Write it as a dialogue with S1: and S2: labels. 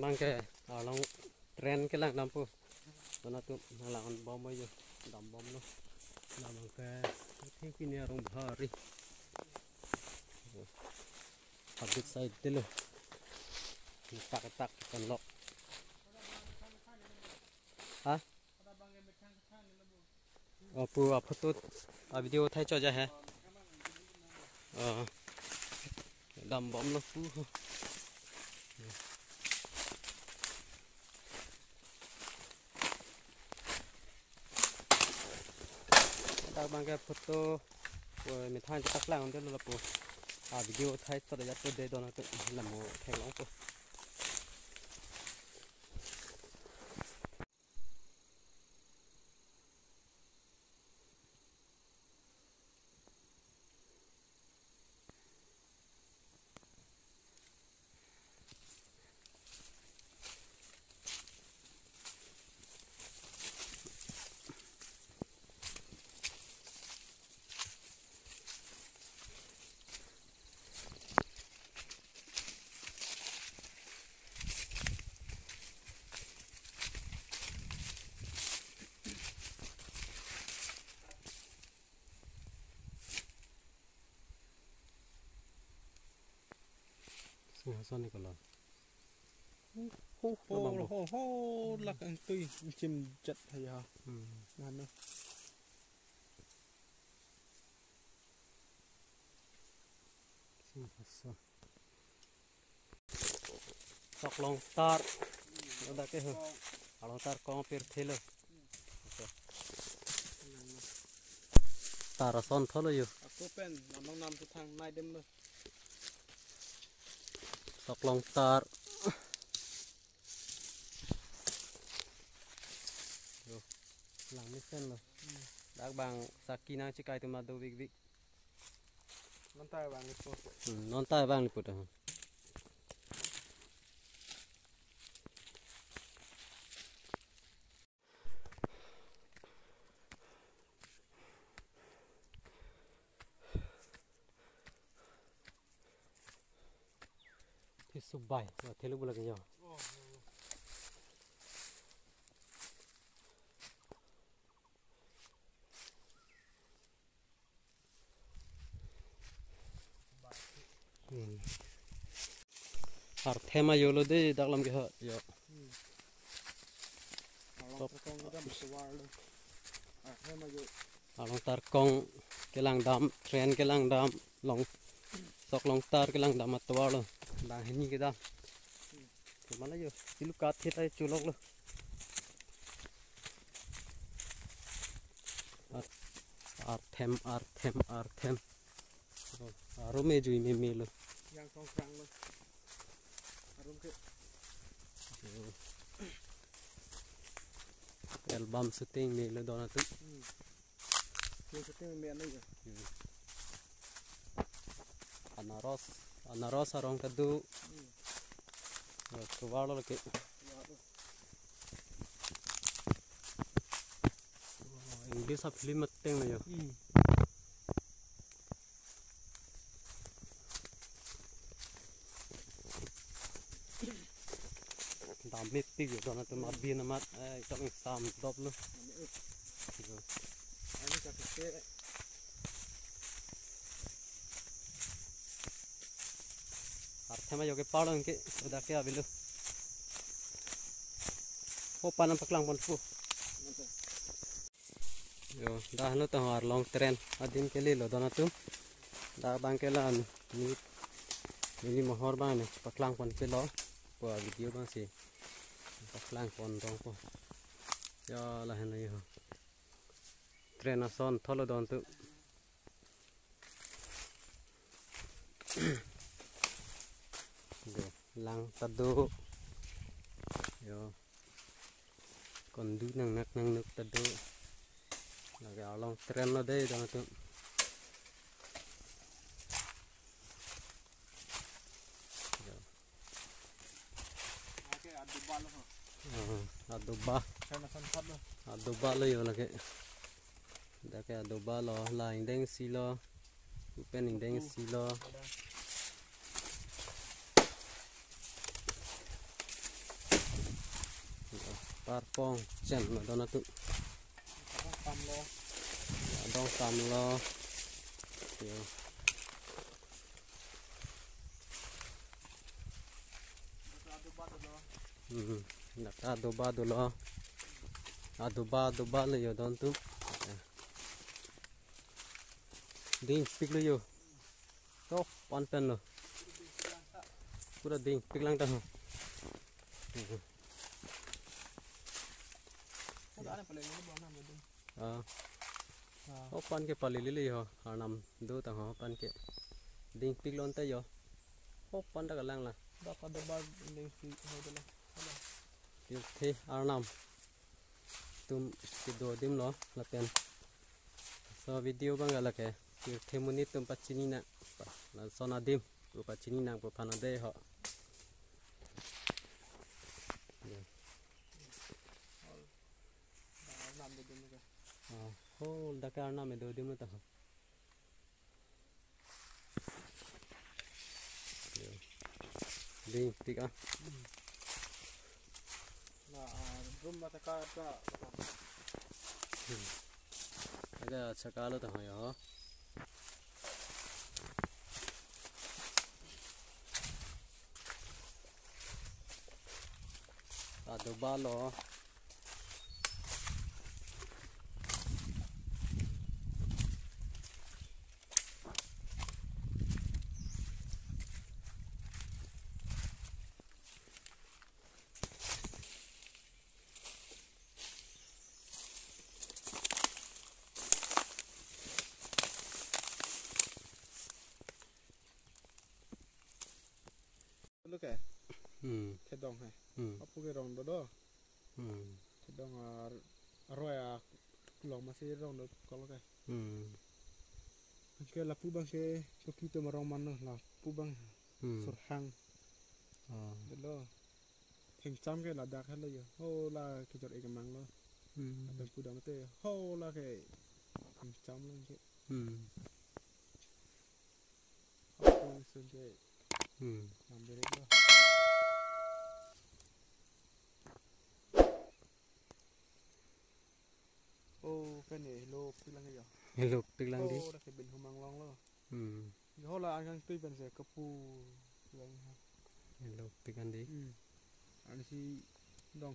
S1: mang cái ở long trend cái làng đam pu nó tụi là on bom bây giờ đam bom nó làm bằng cái kia rong bhari habis side dulu tak kan lock hả pu apa tu video thay cho ra hả đam bom nó pu tak bang cái photo rồi mình thay cho các làng đó là pu video thay cho ra tôi để đó nó tự làm một thay lóng pu Son này còn là
S2: hô là cái tươi chim chật hay hả ngon đâu
S1: sọc long tar nó đã cái hở long tar con per thế rồi tar son thôi rồi
S2: aku pen nong nam tu thang nai dem rồi
S1: sọc long tar làm mấy sen rồi đã bằng sakina chikai tu mà đâu vik
S2: non tai bang itu
S1: non tai bang liput ah thì subai và thế lúc là cái gì Arthema yolo de dalam ke yo along tar kong kelang dam tren kelang dam long sok long tar kelang dam atwalo bang hini ke dam mana yo silu kat theta chulok lo arthem arome jui me lo
S2: yang kong krang lo arum ke
S1: album syuting me lo dona tu
S2: syuting me anai
S1: anaros arong kadu tuwalo lo ke English film mateng na yo damit pig yo na to mabin na mat ito ng sam top no
S2: ani ka ke
S1: arthema yo ke palon ke udah ke abilu ho panam paklang pon pu yo dah no to har long tren adin ke li lo dona tu da bang ke lan ni mohor bang ne paklang pon ke lo po video bang si paklang pon dong po ya lah hen yo tren ason tholo don tu lang tadu yo còn đu năng nước tadu là cái áo long tren nó đây đó tu adoba lo yo là cái adoba lo là indeng si lo pen indeng si lo parpong chen mà đó nó tự
S2: tầm lo
S1: đông tầm lo kiểu đặt adoba lo adoba là giờ đón tu ding pik lo yo to pan pen lo pura ding pik lang ta ho pan ke pali lili ho hanam do ta ho pan ke ding pik lon ta yo pan ta lang la
S2: dak adoba ding si hodela
S1: kiểu thế arnam tum video dim lo là pen so video bang là cái kiểu thêm một nít tum pachini na là sona dim của pachini na của panade họ oh da cái arnam do dim nó ta đi tí cả
S2: room mà ta cái
S1: sakalo ta hoy ho adoba lo
S2: lúc cái cái dòng này áp cái dòng đó đó cái dòng rồi lòng mà sẽ dòng đó có lúc cái là phu bang cái cho kita marong mana là phu bang sốt hang đó thành trăm cái là đặc hếtเลยhô là cái chợ cái măng đóเป็นphu đam tê hô là cái thành trăm luôn chứ hô sơn cái làm được đó ô cái này lô cái là cái gì
S1: hello pik lang đi
S2: ô là cái bình không mang long lo hô là anh tuy bên sẽ cấp phu lang
S1: hello pik lang đi
S2: anh si dong